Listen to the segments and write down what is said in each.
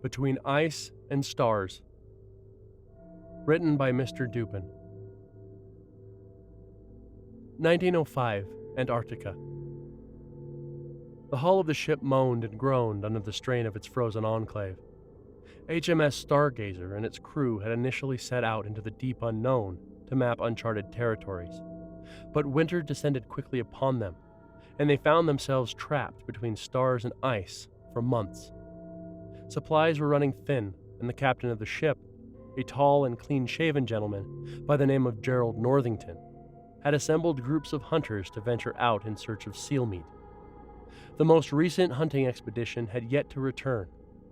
Between Ice and Stars. Written by Mr. Dupin. 1905, Antarctica. The hull of the ship moaned and groaned under the strain of its frozen enclave. HMS Stargazer and its crew had initially set out into the deep unknown to map uncharted territories. But winter descended quickly upon them, and they found themselves trapped between stars and ice for months. Supplies were running thin, and the captain of the ship, a tall and clean-shaven gentleman by the name of Gerald Northington, had assembled groups of hunters to venture out in search of seal meat. The most recent hunting expedition had yet to return,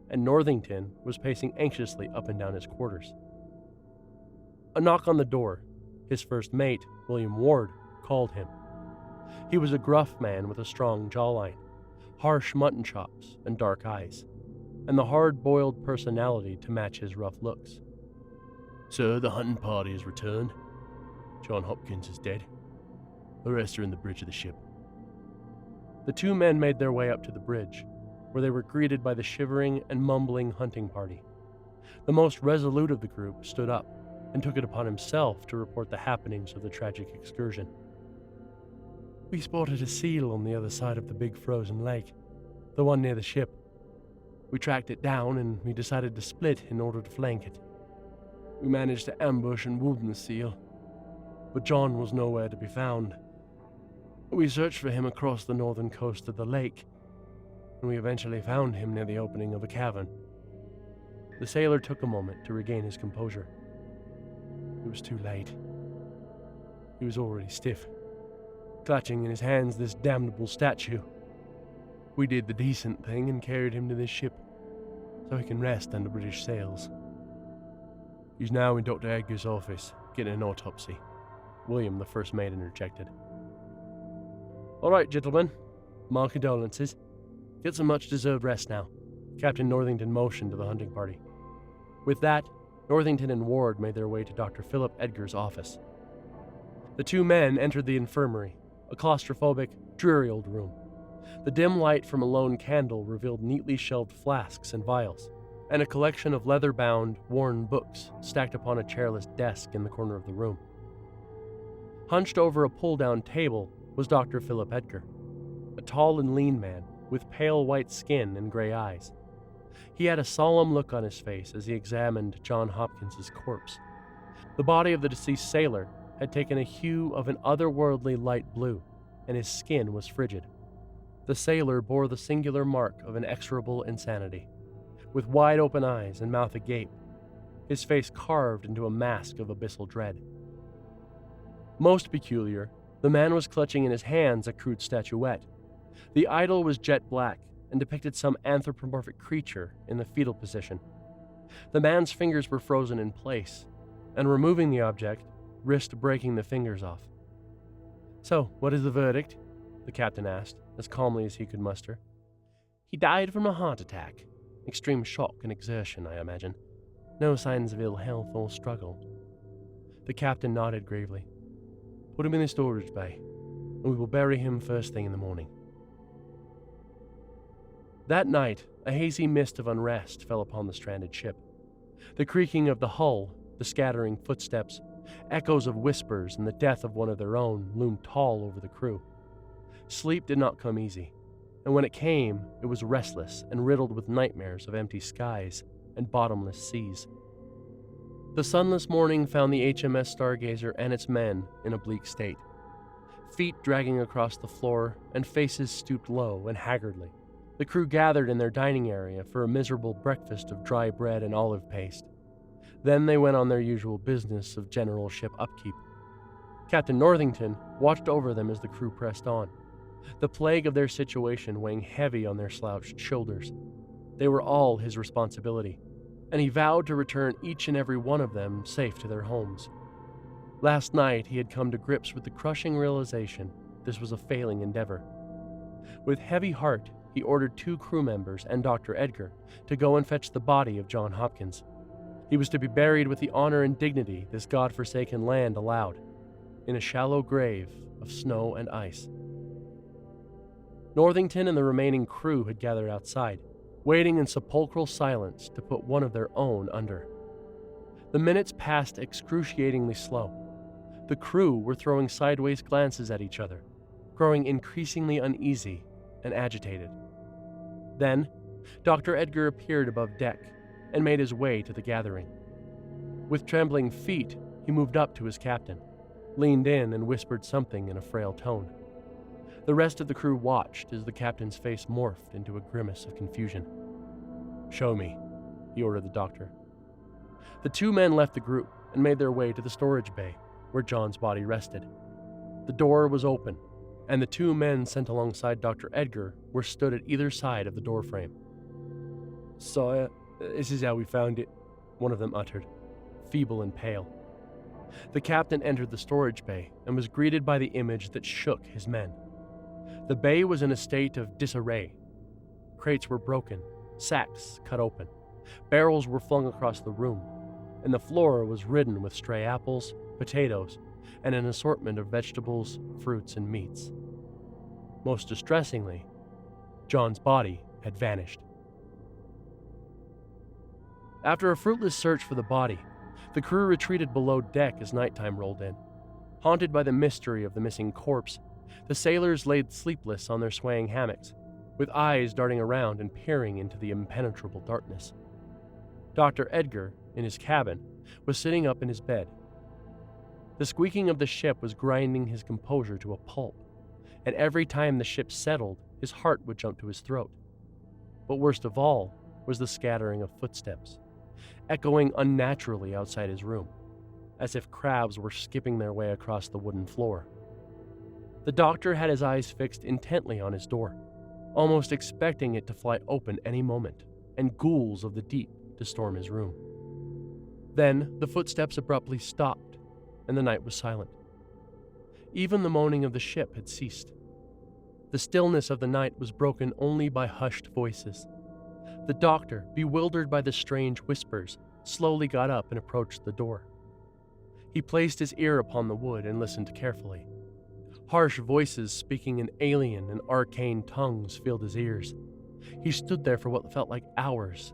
and Northington was pacing anxiously up and down his quarters. A knock on the door. His first mate, William Ward, called him. He was a gruff man with a strong jawline, harsh mutton chops, and dark eyes, and the hard-boiled personality to match his rough looks. "Sir, the hunting party has returned. John Hopkins is dead. The rest are in the bridge of the ship." The two men made their way up to the bridge, where they were greeted by the shivering and mumbling hunting party. The most resolute of the group stood up and took it upon himself to report the happenings of the tragic excursion. "We spotted a seal on the other side of the big frozen lake, the one near the ship. We tracked it down and we decided to split in order to flank it. We managed to ambush and wound the seal, but John was nowhere to be found. We searched for him across the northern coast of the lake, and we eventually found him near the opening of a cavern." The sailor took a moment to regain his composure. It was too late. He was already stiff, clutching in his hands this damnable statue. We did the decent thing and carried him to this ship, so he can rest under British sails. He's now in Dr. Edgar's office, getting an autopsy," William, the first mate, interjected. "All right, gentlemen. My condolences. Get some much-deserved rest now," Captain Northington motioned to the hunting party. With that, Northington and Ward made their way to Dr. Philip Edgar's office. The two men entered the infirmary, a claustrophobic, dreary old room. The dim light from a lone candle revealed neatly shelved flasks and vials, and a collection of leather-bound, worn books stacked upon a chairless desk in the corner of the room. Hunched over a pull-down table was Dr. Philip Edgar, a tall and lean man with pale white skin and gray eyes. He had a solemn look on his face as he examined John Hopkins's corpse. The body of the deceased sailor had taken a hue of an otherworldly light blue, and his skin was frigid. The sailor bore the singular mark of inexorable insanity, with wide-open eyes and mouth agape, his face carved into a mask of abyssal dread. Most peculiar, the man was clutching in his hands a crude statuette. The idol was jet black and depicted some anthropomorphic creature in the fetal position. The man's fingers were frozen in place, and removing the object risked breaking the fingers off. "So, what is the verdict?" the captain asked, as calmly as he could muster. "He died from a heart attack. Extreme shock and exertion, I imagine. No signs of ill health or struggle." The captain nodded gravely. "Put him in the storage bay, and we will bury him first thing in the morning." That night, a hazy mist of unrest fell upon the stranded ship. The creaking of the hull, the scattering footsteps, echoes of whispers, and the death of one of their own loomed tall over the crew. Sleep did not come easy, and when it came, it was restless and riddled with nightmares of empty skies and bottomless seas. The sunless morning found the HMS Stargazer and its men in a bleak state, feet dragging across the floor and faces stooped low and haggardly. The crew gathered in their dining area for a miserable breakfast of dry bread and olive paste. Then they went on their usual business of general ship upkeep. Captain Northington watched over them as the crew pressed on, the plague of their situation weighing heavy on their slouched shoulders. They were all his responsibility, and he vowed to return each and every one of them safe to their homes. Last night he had come to grips with the crushing realization this was a failing endeavor. With heavy heart, he ordered 2 crew members and Dr. Edgar to go and fetch the body of John Hopkins. He was to be buried with the honor and dignity this God-forsaken land allowed, in a shallow grave of snow and ice. Northington and the remaining crew had gathered outside, waiting in sepulchral silence to put one of their own under. The minutes passed excruciatingly slow. The crew were throwing sideways glances at each other, growing increasingly uneasy and agitated. Then, Dr. Edgar appeared above deck and made his way to the gathering. With trembling feet, he moved up to his captain, leaned in and whispered something in a frail tone. The rest of the crew watched as the captain's face morphed into a grimace of confusion. "Show me," he ordered the doctor. The two men left the group and made their way to the storage bay, where John's body rested. The door was open, and the two men sent alongside Dr. Edgar were stood at either side of the doorframe. "Sire, this is how we found it," one of them uttered, feeble and pale. The captain entered the storage bay and was greeted by the image that shook his men. The bay was in a state of disarray. Crates were broken, sacks cut open, barrels were flung across the room, and the floor was ridden with stray apples, potatoes, and an assortment of vegetables, fruits, and meats. Most distressingly, John's body had vanished. After a fruitless search for the body, the crew retreated below deck as nighttime rolled in. Haunted by the mystery of the missing corpse, the sailors laid sleepless on their swaying hammocks, with eyes darting around and peering into the impenetrable darkness. Dr. Edgar, in his cabin, was sitting up in his bed. The squeaking of the ship was grinding his composure to a pulp, and every time the ship settled, his heart would jump to his throat. But worst of all was the scattering of footsteps, echoing unnaturally outside his room, as if crabs were skipping their way across the wooden floor. The doctor had his eyes fixed intently on his door, almost expecting it to fly open any moment, and ghouls of the deep to storm his room. Then the footsteps abruptly stopped, and the night was silent. Even the moaning of the ship had ceased. The stillness of the night was broken only by hushed voices. The doctor, bewildered by the strange whispers, slowly got up and approached the door. He placed his ear upon the wood and listened carefully. Harsh voices speaking in alien and arcane tongues filled his ears. He stood there for what felt like hours,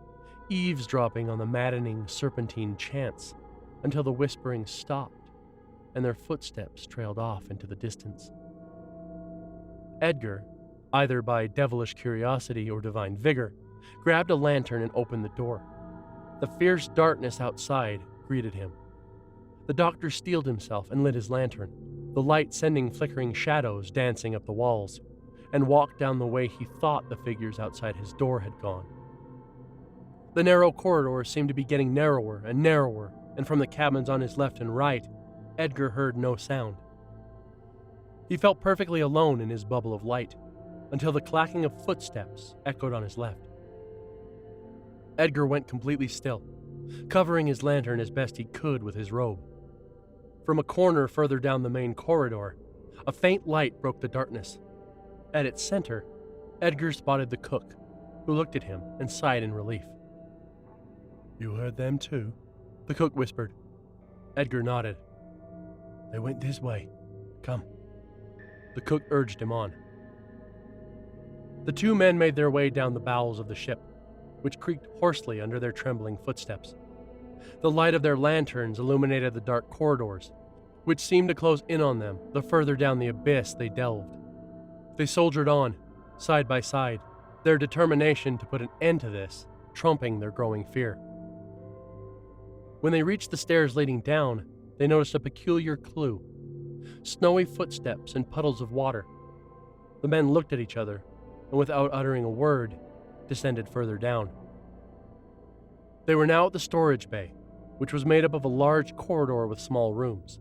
eavesdropping on the maddening serpentine chants, until the whispering stopped and their footsteps trailed off into the distance. Edgar, either by devilish curiosity or divine vigor, grabbed a lantern and opened the door. The fierce darkness outside greeted him. The doctor steeled himself and lit his lantern, the light sending flickering shadows dancing up the walls, and walked down the way he thought the figures outside his door had gone. The narrow corridor seemed to be getting narrower, and from the cabins on his left and right, Edgar heard no sound. He felt perfectly alone in his bubble of light, until the clacking of footsteps echoed on his left. Edgar went completely still, covering his lantern as best he could with his robe. From a corner further down the main corridor, a faint light broke the darkness. At its center, Edgar spotted the cook, who looked at him and sighed in relief. "You heard them too?" the cook whispered. Edgar nodded. "They went this way. Come." The cook urged him on. The two men made their way down the bowels of the ship, which creaked hoarsely under their trembling footsteps. The light of their lanterns illuminated the dark corridors, which seemed to close in on them the further down the abyss they delved. They soldiered on, side by side, their determination to put an end to this trumping their growing fear. When they reached the stairs leading down, they noticed a peculiar clue: snowy footsteps and puddles of water. The men looked at each other, and without uttering a word, descended further down. They were now at the storage bay, which was made up of a large corridor with small rooms,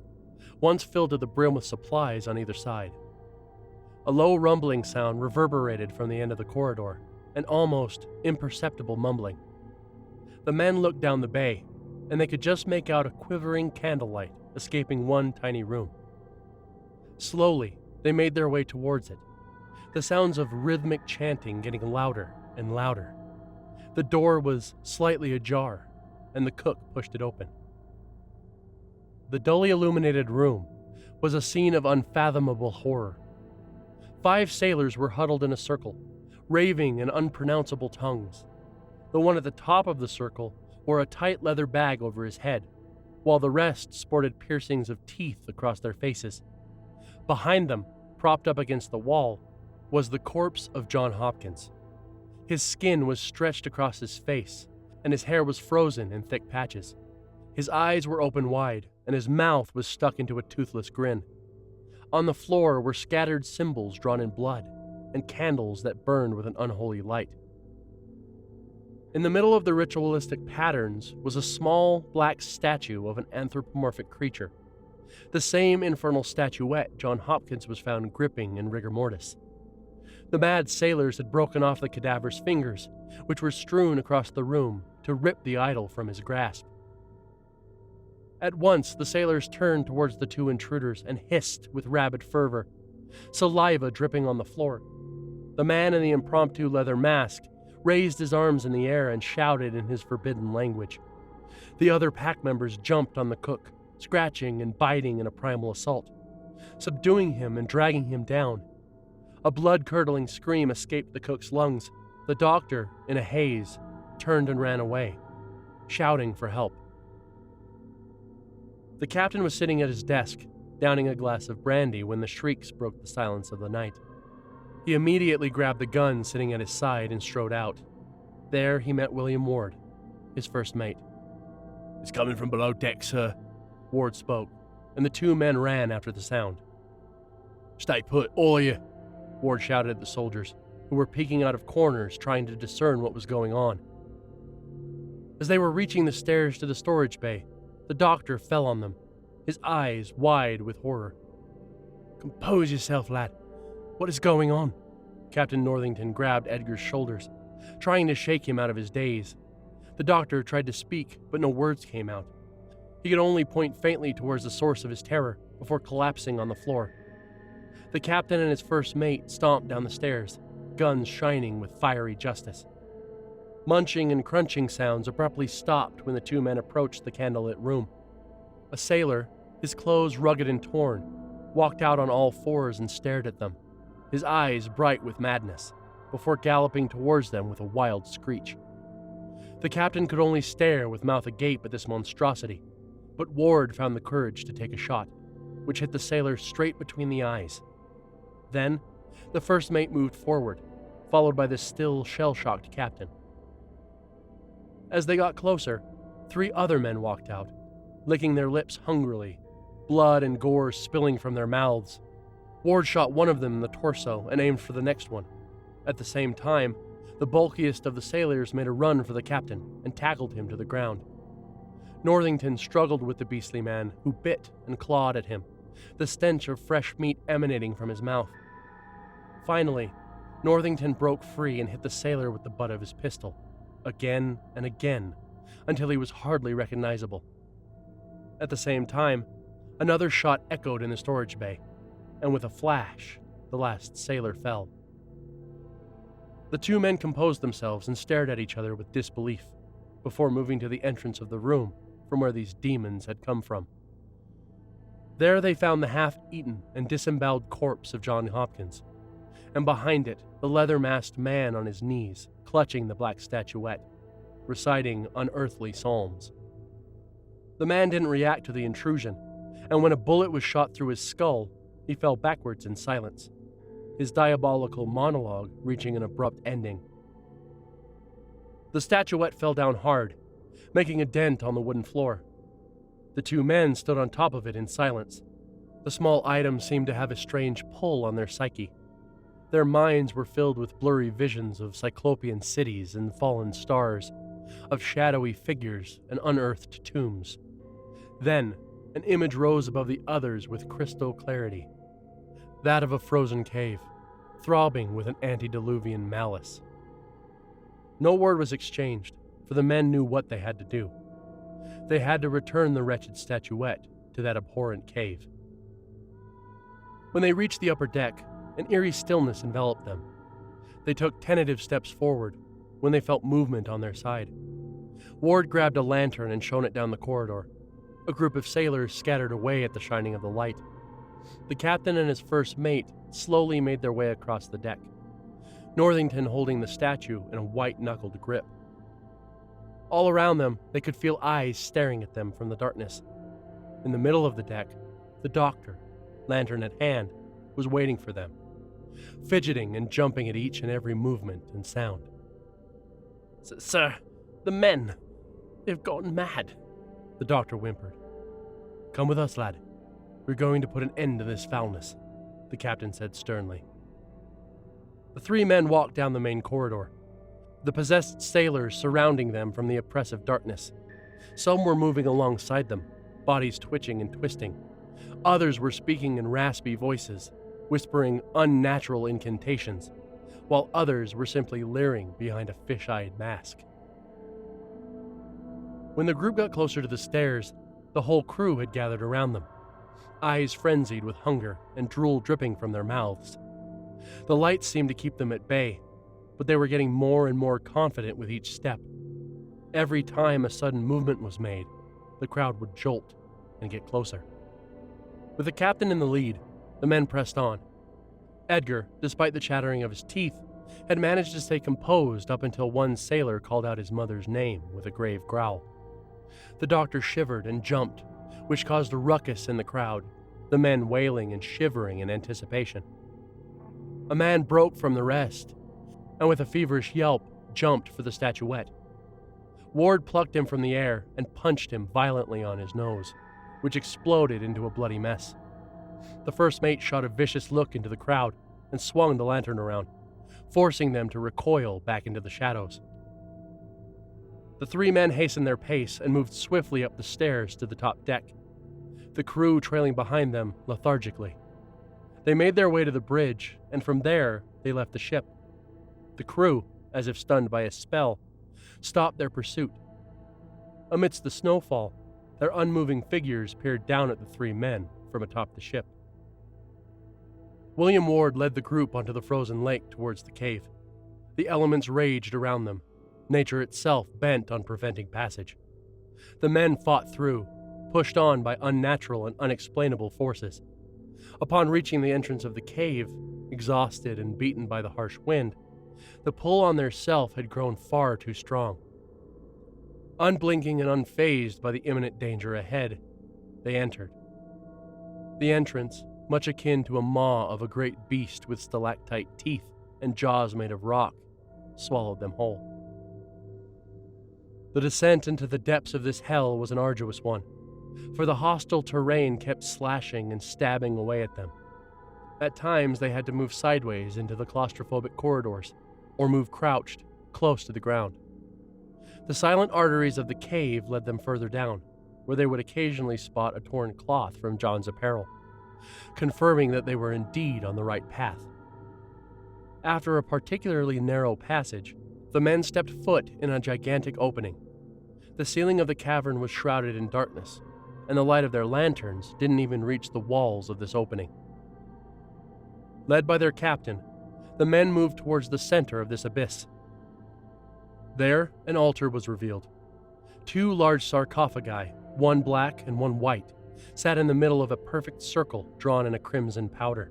once filled to the brim with supplies on either side. A low rumbling sound reverberated from the end of the corridor, an almost imperceptible mumbling. The men looked down the bay, and they could just make out a quivering candlelight escaping one tiny room. Slowly, they made their way towards it, the sounds of rhythmic chanting getting louder and louder. The door was slightly ajar, and the cook pushed it open. The dully illuminated room was a scene of unfathomable horror. 5 sailors were huddled in a circle, raving in unpronounceable tongues, The one at the top of the circle wore a tight leather bag over his head, while the rest sported piercings of teeth across their faces. Behind them, propped up against the wall, was the corpse of John Hopkins. His skin was stretched across his face, and his hair was frozen in thick patches. His eyes were open wide, and his mouth was stuck into a toothless grin. On the floor were scattered symbols drawn in blood, and candles that burned with an unholy light. In the middle of the ritualistic patterns was a small black statue of an anthropomorphic creature, the same infernal statuette John Hopkins was found gripping in rigor mortis. The mad sailors had broken off the cadaver's fingers, which were strewn across the room, to rip the idol from his grasp. At once, the sailors turned towards the two intruders and hissed with rabid fervor, saliva dripping on the floor. The man in the impromptu leather mask raised his arms in the air and shouted in his forbidden language. The other pack members jumped on the cook, scratching and biting in a primal assault, subduing him and dragging him down. A blood-curdling scream escaped the cook's lungs. The doctor, in a haze, turned and ran away, shouting for help. The captain was sitting at his desk, downing a glass of brandy when the shrieks broke the silence of the night. He immediately grabbed the gun sitting at his side and strode out. There he met William Ward, his first mate. "It's coming from below deck, sir," Ward spoke, and the two men ran after the sound. "Stay put, all of you," Ward shouted at the soldiers, who were peeking out of corners trying to discern what was going on. As they were reaching the stairs to the storage bay, the doctor fell on them, his eyes wide with horror. "Compose yourself, lad. What is going on?" Captain Northington grabbed Edgar's shoulders, trying to shake him out of his daze. The doctor tried to speak, but no words came out. He could only point faintly towards the source of his terror before collapsing on the floor. The captain and his first mate stomped down the stairs, guns shining with fiery justice. Munching and crunching sounds abruptly stopped when the two men approached the candlelit room. A sailor, his clothes rugged and torn, walked out on all fours and stared at them, his eyes bright with madness, before galloping towards them with a wild screech. The captain could only stare with mouth agape at this monstrosity, but Ward found the courage to take a shot, which hit the sailor straight between the eyes. Then, the first mate moved forward, followed by the still shell-shocked captain. As they got closer, 3 other men walked out, licking their lips hungrily, blood and gore spilling from their mouths. Ward shot one of them in the torso and aimed for the next one. At the same time, the bulkiest of the sailors made a run for the captain and tackled him to the ground. Northington struggled with the beastly man, who bit and clawed at him, the stench of fresh meat emanating from his mouth. Finally, Northington broke free and hit the sailor with the butt of his pistol, again and again, until he was hardly recognizable. At the same time, another shot echoed in the storage bay, and with a flash, the last sailor fell. The two men composed themselves and stared at each other with disbelief, before moving to the entrance of the room from where these demons had come from. There they found the half-eaten and disemboweled corpse of John Hopkins, and behind it, the leather-masked man on his knees, clutching the black statuette, reciting unearthly psalms. The man didn't react to the intrusion, and when a bullet was shot through his skull, he fell backwards in silence, his diabolical monologue reaching an abrupt ending. The statuette fell down hard, making a dent on the wooden floor. The two men stood on top of it in silence. The small item seemed to have a strange pull on their psyche. Their minds were filled with blurry visions of cyclopean cities and fallen stars, of shadowy figures and unearthed tombs. Then, an image rose above the others with crystal clarity, that of a frozen cave, throbbing with an antediluvian malice. No word was exchanged, for the men knew what they had to do. They had to return the wretched statuette to that abhorrent cave. When they reached the upper deck, an eerie stillness enveloped them. They took tentative steps forward when they felt movement on their side. Ward grabbed a lantern and shone it down the corridor. A group of sailors scattered away at the shining of the light. The captain and his first mate slowly made their way across the deck, Northington holding the statue in a white-knuckled grip. All around them, they could feel eyes staring at them from the darkness. In the middle of the deck, the doctor, lantern at hand, was waiting for them, fidgeting and jumping at each and every movement and sound. Sir, the men, they've gone mad, the doctor whimpered. Come with us, lad. We're going to put an end to this foulness, the captain said sternly. The three men walked down the main corridor, the possessed sailors surrounding them from the oppressive darkness. Some were moving alongside them, bodies twitching and twisting. Others were speaking in raspy voices, whispering unnatural incantations, while others were simply leering behind a fish-eyed mask. When the group got closer to the stairs, the whole crew had gathered around them, eyes frenzied with hunger and drool dripping from their mouths. The lights seemed to keep them at bay, but they were getting more and more confident with each step. Every time a sudden movement was made, the crowd would jolt and get closer. With the captain in the lead, the men pressed on. Edgar, despite the chattering of his teeth, had managed to stay composed up until one sailor called out his mother's name with a grave growl. The doctor shivered and jumped, which caused a ruckus in the crowd, the men wailing and shivering in anticipation. A man broke from the rest, and with a feverish yelp, jumped for the statuette. Ward plucked him from the air and punched him violently on his nose, which exploded into a bloody mess. The first mate shot a vicious look into the crowd and swung the lantern around, forcing them to recoil back into the shadows. The three men hastened their pace and moved swiftly up the stairs to the top deck, the crew trailing behind them lethargically. They made their way to the bridge, and from there they left the ship. The crew, as if stunned by a spell, stopped their pursuit. Amidst the snowfall, their unmoving figures peered down at the three men from atop the ship. William Ward led the group onto the frozen lake towards the cave. The elements raged around them, nature itself bent on preventing passage. The men fought through, pushed on by unnatural and unexplainable forces. Upon reaching the entrance of the cave, exhausted and beaten by the harsh wind, the pull on their self had grown far too strong. Unblinking and unfazed by the imminent danger ahead, they entered. The entrance, much akin to a maw of a great beast with stalactite teeth and jaws made of rock, swallowed them whole. The descent into the depths of this hell was an arduous one, for the hostile terrain kept slashing and stabbing away at them. At times they had to move sideways into the claustrophobic corridors, or move crouched, close to the ground. The silent arteries of the cave led them further down, where they would occasionally spot a torn cloth from John's apparel, confirming that they were indeed on the right path. After a particularly narrow passage, the men stepped foot in a gigantic opening. The ceiling of the cavern was shrouded in darkness, and the light of their lanterns didn't even reach the walls of this opening. Led by their captain, the men moved towards the center of this abyss. There, an altar was revealed. Two large sarcophagi, one black and one white, sat in the middle of a perfect circle drawn in a crimson powder.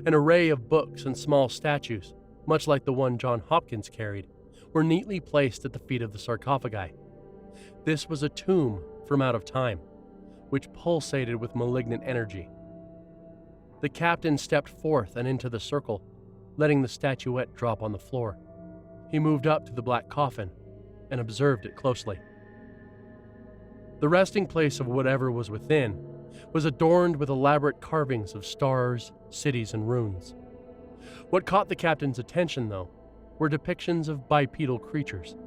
An array of books and small statues, much like the one John Hopkins carried, were neatly placed at the feet of the sarcophagi. This was a tomb from out of time, which pulsated with malignant energy. The captain stepped forth and into the circle, letting the statuette drop on the floor. He moved up to the black coffin and observed it closely. The resting place of whatever was within was adorned with elaborate carvings of stars, cities, and runes. What caught the captain's attention, though, were depictions of bipedal creatures.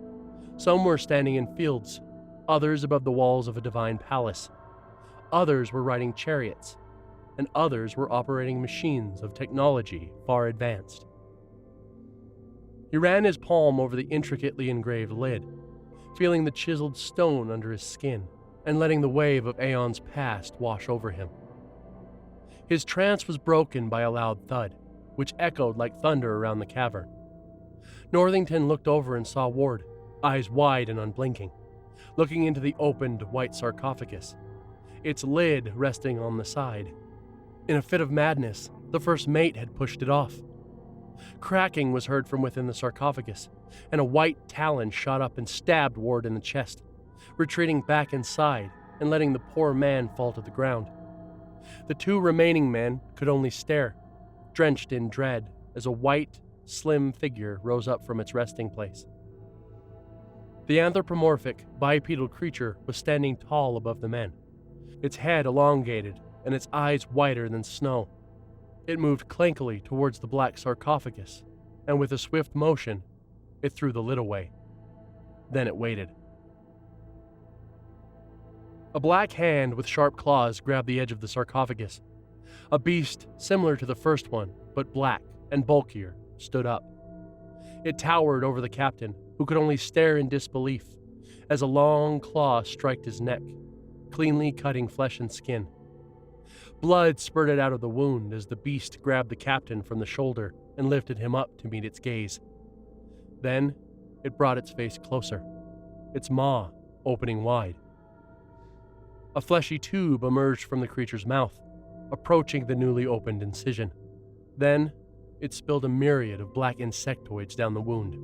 Some were standing in fields, others above the walls of a divine palace. Others were riding chariots, and others were operating machines of technology far advanced. He ran his palm over the intricately engraved lid, feeling the chiseled stone under his skin and letting the wave of aeons past wash over him. His trance was broken by a loud thud, which echoed like thunder around the cavern. Northington looked over and saw Ward, eyes wide and unblinking, looking into the opened white sarcophagus, its lid resting on the side. In a fit of madness, the first mate had pushed it off. Cracking was heard from within the sarcophagus, and a white talon shot up and stabbed Ward in the chest, retreating back inside and letting the poor man fall to the ground. The two remaining men could only stare, drenched in dread, as a white, slim figure rose up from its resting place. The anthropomorphic, bipedal creature was standing tall above the men, its head elongated and its eyes whiter than snow. It moved clankily towards the black sarcophagus, and with a swift motion, it threw the lid away. Then it waited. A black hand with sharp claws grabbed the edge of the sarcophagus. A beast similar to the first one, but black and bulkier, stood up. It towered over the captain, who could only stare in disbelief, as a long claw struck his neck, cleanly cutting flesh and skin. Blood spurted out of the wound as the beast grabbed the captain from the shoulder and lifted him up to meet its gaze. Then, it brought its face closer, its maw opening wide. A fleshy tube emerged from the creature's mouth, approaching the newly opened incision. Then, it spilled a myriad of black insectoids down the wound,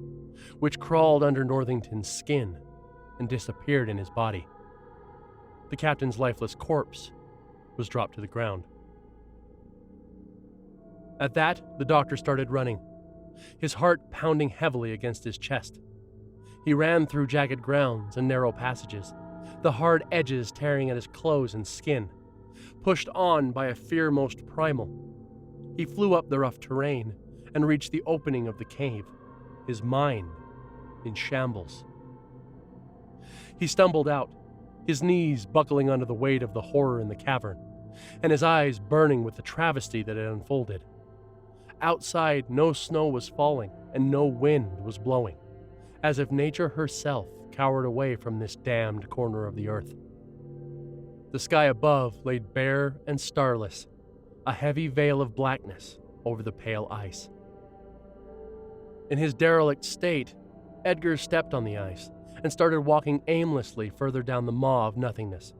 which crawled under Northington's skin and disappeared in his body. The captain's lifeless corpse was dropped to the ground. At that, the doctor started running, his heart pounding heavily against his chest. He ran through jagged grounds and narrow passages, the hard edges tearing at his clothes and skin, pushed on by a fear most primal. He flew up the rough terrain and reached the opening of the cave, his mind in shambles. He stumbled out, his knees buckling under the weight of the horror in the cavern, and his eyes burning with the travesty that had unfolded. Outside, no snow was falling and no wind was blowing, as if nature herself cowered away from this damned corner of the earth. The sky above lay bare and starless, a heavy veil of blackness over the pale ice. In his derelict state, Edgar stepped on the ice and started walking aimlessly further down the maw of nothingness.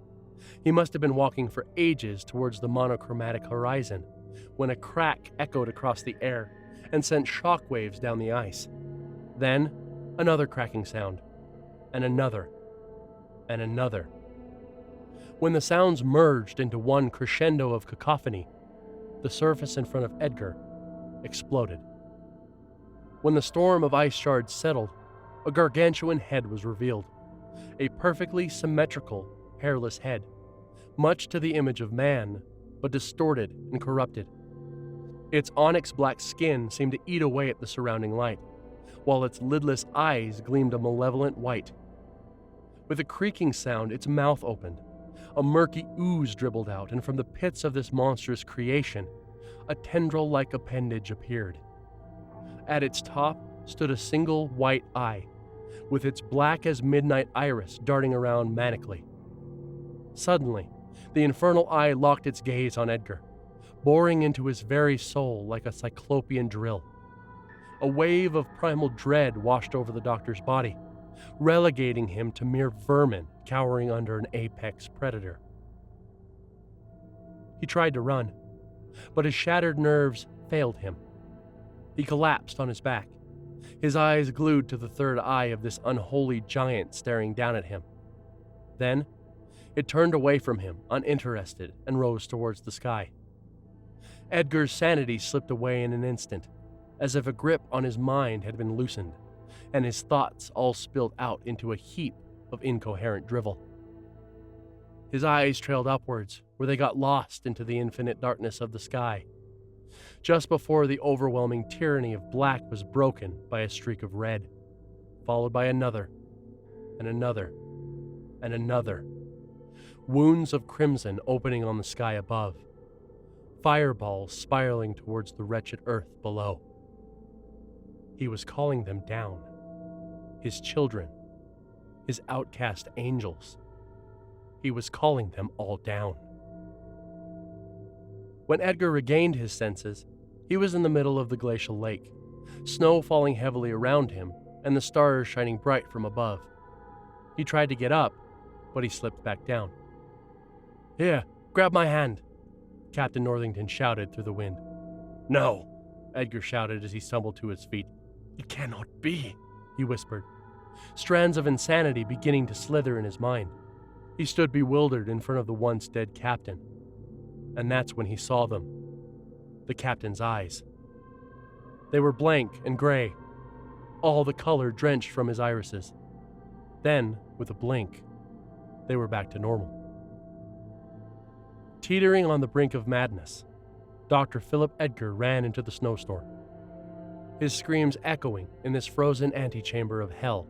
He must have been walking for ages towards the monochromatic horizon when a crack echoed across the air and sent shockwaves down the ice. Then, another cracking sound, and another, and another. When the sounds merged into one crescendo of cacophony, the surface in front of Edgar exploded. When the storm of ice shards settled, a gargantuan head was revealed, a perfectly symmetrical, hairless head, much to the image of man, but distorted and corrupted. Its onyx black skin seemed to eat away at the surrounding light, while its lidless eyes gleamed a malevolent white. With a creaking sound, its mouth opened. A murky ooze dribbled out, and from the pits of this monstrous creation, a tendril-like appendage appeared. At its top stood a single white eye, with its black as midnight iris darting around manically. Suddenly, the infernal eye locked its gaze on Edgar, boring into his very soul like a cyclopean drill. A wave of primal dread washed over the doctor's body, relegating him to mere vermin cowering under an apex predator. He tried to run, but his shattered nerves failed him. He collapsed on his back, his eyes glued to the third eye of this unholy giant staring down at him. Then, it turned away from him, uninterested, and rose towards the sky. Edgar's sanity slipped away in an instant, as if a grip on his mind had been loosened, and his thoughts all spilled out into a heap of incoherent drivel. His eyes trailed upwards, where they got lost into the infinite darkness of the sky, just before the overwhelming tyranny of black was broken by a streak of red, followed by another, and another, and another. Wounds of crimson opening on the sky above, fireballs spiraling towards the wretched earth below. He was calling them down, his children, his outcast angels. He was calling them all down. When Edgar regained his senses, he was in the middle of the glacial lake, snow falling heavily around him and the stars shining bright from above. He tried to get up, but he slipped back down. "Here, grab my hand," Captain Northington shouted through the wind. "No," Edgar shouted as he stumbled to his feet. "It cannot be," he whispered, strands of insanity beginning to slither in his mind. He stood bewildered in front of the once dead captain. And that's when he saw them. The captain's eyes. They were blank and gray, all the color drenched from his irises. Then, with a blink, they were back to normal. Teetering on the brink of madness, Dr. Philip Edgar ran into the snowstorm, his screams echoing in this frozen antechamber of hell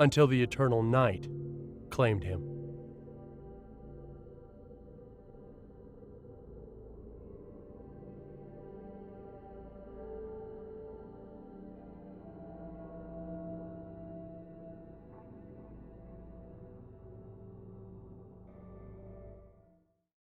until the eternal night claimed him.